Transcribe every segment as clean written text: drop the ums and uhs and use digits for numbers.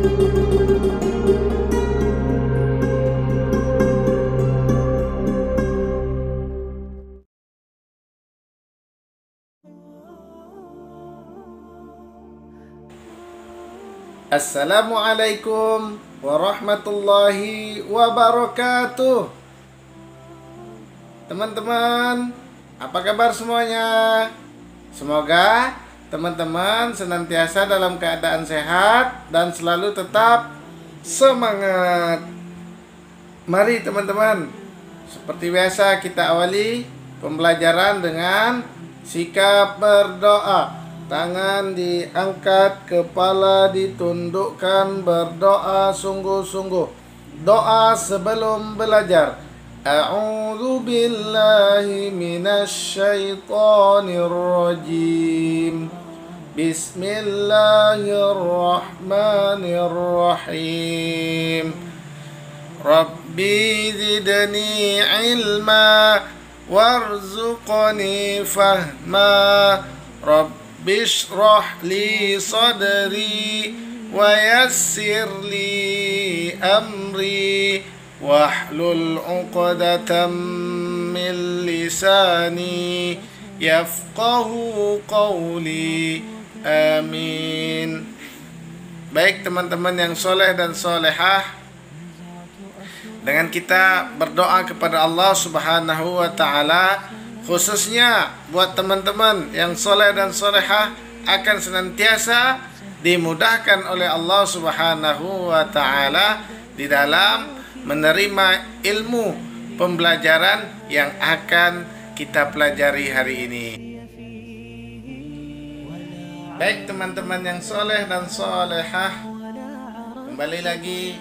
Assalamualaikum warahmatullahi wabarakatuh. Teman-teman, apa kabar semuanya? Semoga teman-teman senantiasa dalam keadaan sehat dan selalu tetap semangat. Mari teman-teman, seperti biasa kita awali pembelajaran dengan sikap berdoa. Tangan diangkat, kepala ditundukkan, berdoa sungguh-sungguh. Doa sebelum belajar. A'udzu billahi minasyaitonir rajim. Bismillahirrahmanirrahim. Rabbi zidni ilma warzuqni fahma. Bishrah li sadri wa yassir li amri wahlul 'uqdatam min lisani yafqahu qawli. Amin. Baik teman-teman yang soleh dan solehah, dengan kita berdoa kepada Allah Subhanahu wa ta'ala, khususnya buat teman-teman yang soleh dan solehah, akan senantiasa dimudahkan oleh Allah Subhanahu wa ta'ala di dalam menerima ilmu pembelajaran yang akan kita pelajari hari ini. Baik teman-teman yang soleh dan solehah, kembali lagi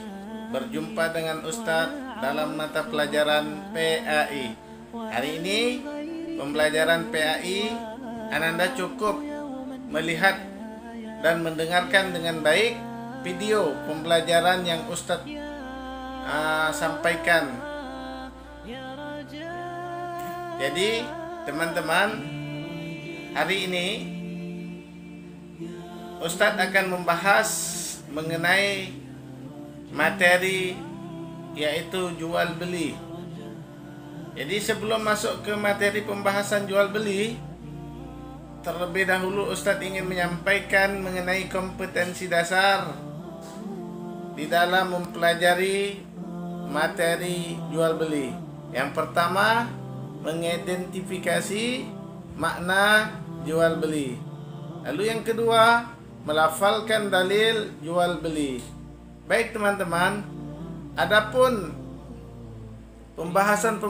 berjumpa dengan Ustadz dalam mata pelajaran PAI. Hari ini pembelajaran PAI, Ananda cukup melihat dan mendengarkan dengan baik video pembelajaran yang Ustadz sampaikan. Jadi teman-teman, hari ini Ustadz akan membahas mengenai materi yaitu jual beli. Jadi sebelum masuk ke materi pembahasan jual beli, terlebih dahulu Ustadz ingin menyampaikan mengenai kompetensi dasar di dalam mempelajari materi jual beli. Yang pertama, mengidentifikasi makna jual beli. Lalu yang kedua, melafalkan dalil jual beli. Baik teman-teman, adapun pembahasan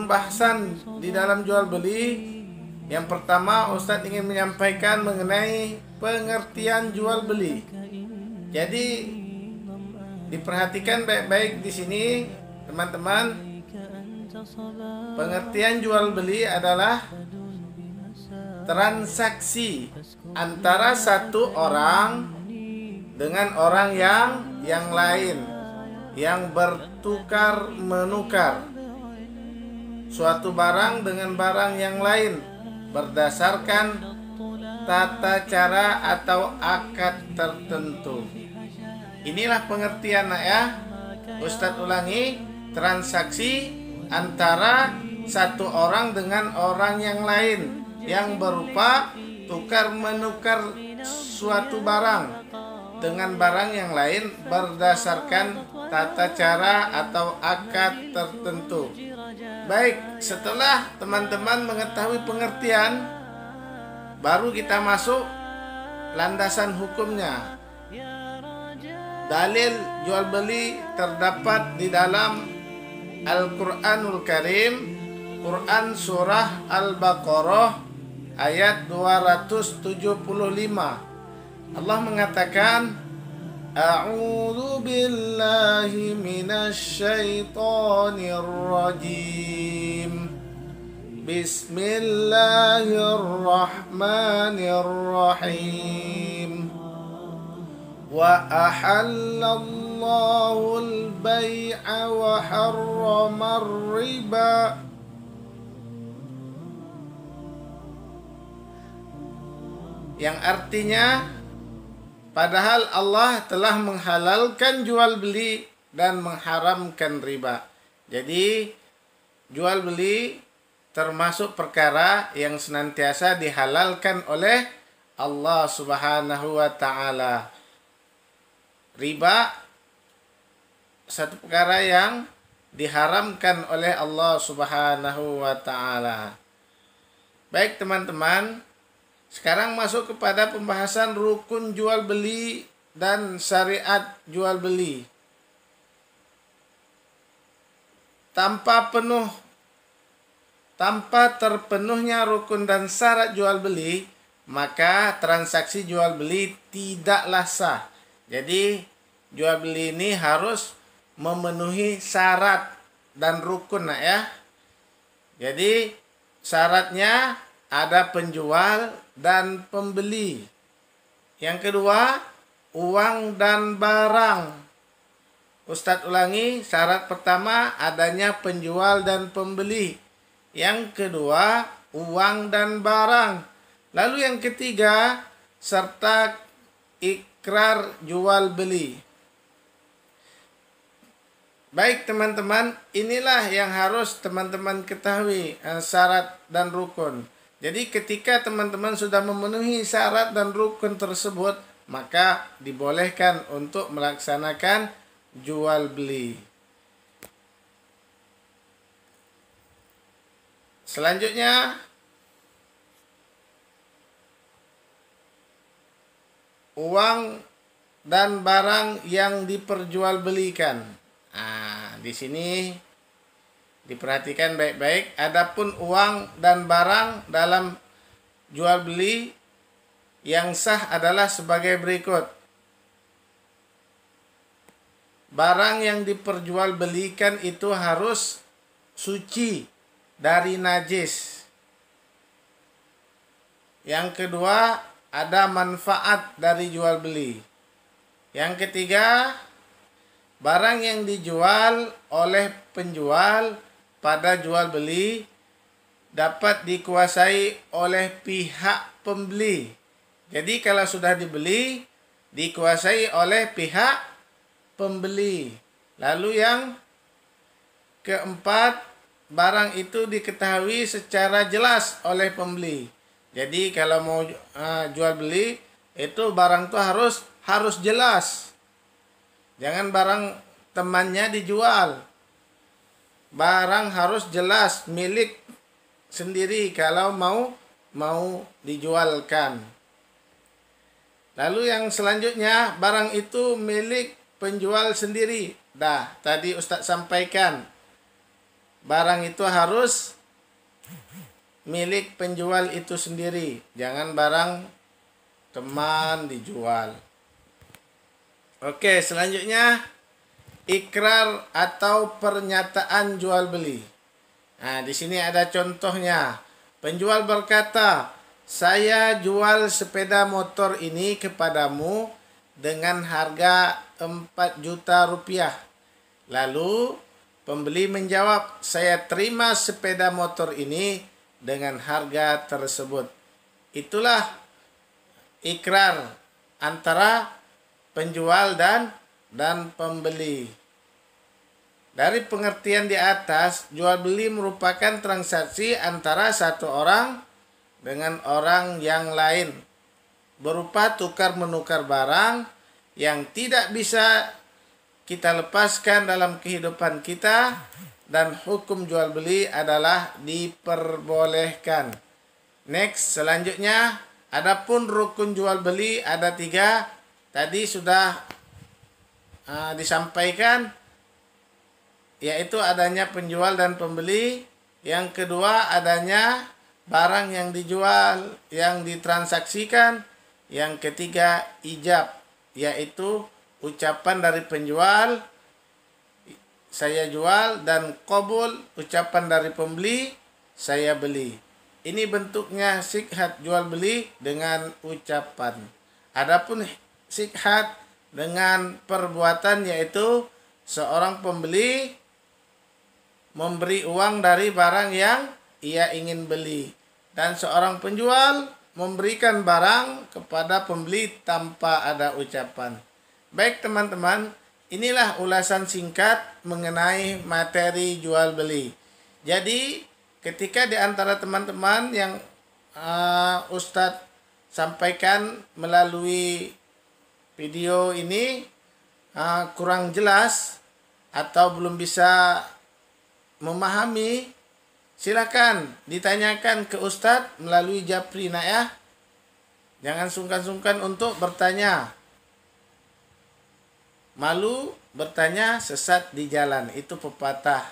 di dalam jual beli, yang pertama Ustadz ingin menyampaikan mengenai pengertian jual beli. Jadi diperhatikan baik-baik di sini teman-teman. Pengertian jual beli adalah transaksi antara satu orang dengan orang yang lain, yang bertukar menukar suatu barang dengan barang yang lain berdasarkan tata cara atau akad tertentu. Inilah pengertian ya. Ustadz ulangi, transaksi antara satu orang dengan orang yang lain yang berupa tukar menukar suatu barang dengan barang yang lain berdasarkan tata cara atau akad tertentu. Baik, setelah teman-teman mengetahui pengertian, baru kita masuk landasan hukumnya. Dalil jual beli terdapat di dalam Al-Quranul Karim, Quran Surah Al-Baqarah ayat 275. Allah mengatakan, A'udzu billahi minasyaitonir rajim. Bismillahirrahmanirrahim. Wa ahallallahu al-bai'a wa harrama ar-riba. Yang artinya Padahal Allah telah menghalalkan jual beli dan mengharamkan riba. Jadi jual beli termasuk perkara yang senantiasa dihalalkan oleh Allah Subhanahu wa taala. Riba satu perkara yang diharamkan oleh Allah Subhanahu wa taala. Baik teman-teman, sekarang masuk kepada pembahasan rukun jual beli dan syariat jual beli. Tanpa terpenuhnya rukun dan syarat jual beli, maka transaksi jual beli tidaklah sah. Jadi jual beli ini harus memenuhi syarat dan rukun ya. Jadi syaratnya ada penjual dan pembeli. Yang kedua, uang dan barang. Ustadz ulangi, syarat pertama adanya penjual dan pembeli. Yang kedua, uang dan barang. Lalu yang ketiga, serta ikrar jual beli. Baik teman-teman, inilah yang harus teman-teman ketahui, syarat dan rukun. Jadi ketika teman-teman sudah memenuhi syarat dan rukun tersebut, maka dibolehkan untuk melaksanakan jual beli. Selanjutnya, uang dan barang yang diperjualbelikan. Nah, di sini diperhatikan baik-baik. Adapun uang dan barang dalam jual beli yang sah adalah sebagai berikut. Barang yang diperjualbelikan itu harus suci dari najis. Yang kedua, ada manfaat dari jual beli. Yang ketiga, barang yang dijual oleh penjual pada jual beli dapat dikuasai oleh pihak pembeli. Jadi kalau sudah dibeli, dikuasai oleh pihak pembeli. Lalu yang keempat, barang itu diketahui secara jelas oleh pembeli. Jadi kalau mau jual beli, itu barang itu harus jelas. Jangan barang temannya dijual. Barang harus jelas milik sendiri kalau mau dijualkan. Lalu yang selanjutnya, barang itu milik penjual sendiri. Tadi Ustadz sampaikan, barang itu harus milik penjual itu sendiri. Jangan barang teman dijual. Oke, selanjutnya ikrar atau pernyataan jual beli. Nah, di sini ada contohnya. Penjual berkata, "Saya jual sepeda motor ini kepadamu dengan harga 4 juta rupiah." Lalu pembeli menjawab, "Saya terima sepeda motor ini dengan harga tersebut." Itulah ikrar antara penjual dan pembeli. Dari pengertian di atas, jual beli merupakan transaksi antara satu orang dengan orang yang lain, berupa tukar menukar barang yang tidak bisa kita lepaskan dalam kehidupan kita, dan hukum jual beli adalah diperbolehkan. Next, selanjutnya, adapun rukun jual beli ada 3. Tadi sudah disampaikan, yaitu adanya penjual dan pembeli. Yang kedua, adanya barang yang dijual, yang ditransaksikan. Yang ketiga, ijab, yaitu ucapan dari penjual, "Saya jual," dan qabul, ucapan dari pembeli, "Saya beli." Ini bentuknya sikhat jual beli dengan ucapan. Adapun sikhat dengan perbuatan, yaitu seorang pembeli memberi uang dari barang yang ia ingin beli, dan seorang penjual memberikan barang kepada pembeli tanpa ada ucapan. Baik teman-teman, inilah ulasan singkat mengenai materi jual beli. Jadi ketika di antara teman-teman yang Ustadz sampaikan melalui video ini kurang jelas atau belum bisa memahami, silakan ditanyakan ke Ustadz melalui Japri nak ya. Jangan sungkan-sungkan untuk bertanya. Malu bertanya, sesat di jalan. Itu pepatah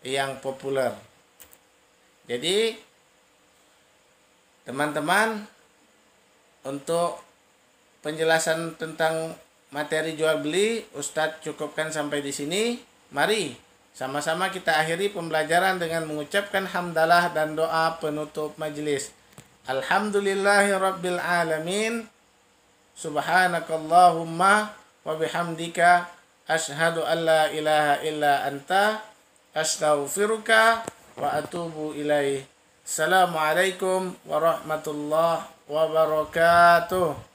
yang populer. Jadi teman-teman, untuk penjelasan tentang materi jual beli Ustadz cukupkan sampai di sini. Mari sama-sama kita akhiri pembelajaran dengan mengucapkan hamdalah dan doa penutup majelis. Alhamdulillahirabbil alamin. Subhanakallahumma wa bihamdika asyhadu an la ilaha illa anta astaghfiruka wa atubu ilaih. Assalamualaikum warahmatullahi wabarakatuh.